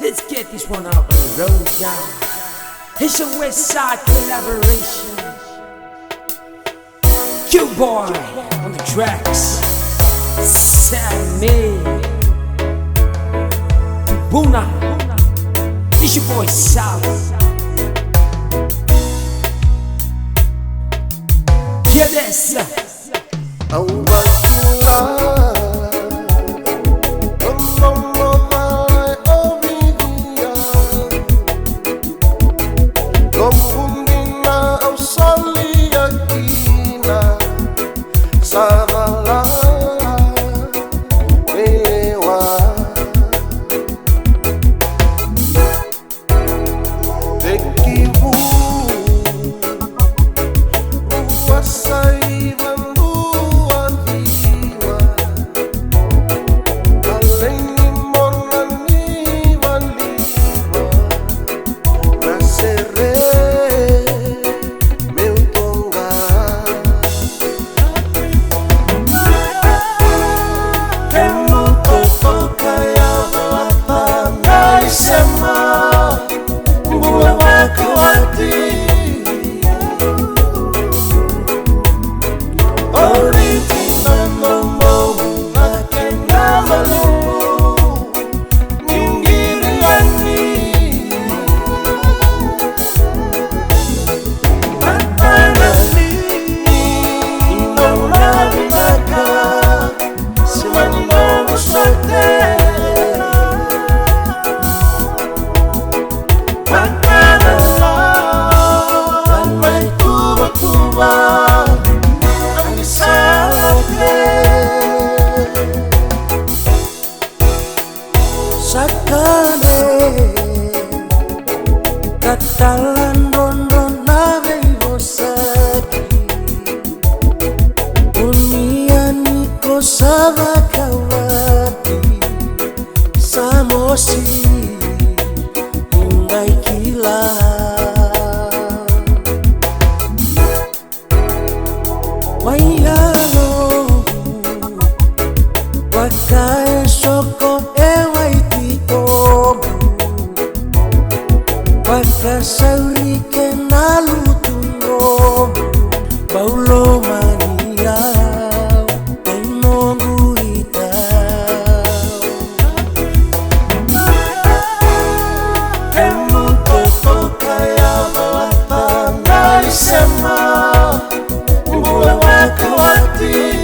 Let's get this one out on the road now. It's a West Side collaboration. Q-Boy on the tracks. Sammy Vunia. It's your boy Savu. Yeah, that's Vakawati. Sakane katalan rondo nave bosaki Vunia niko Vakawati samosi indai kila Wayalo wakai soko Vakasauri ke nalu tungo Paulo mania Tenongu itau Emu toto kaya bawatan dari sema Mbula Vakawati.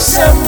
Sem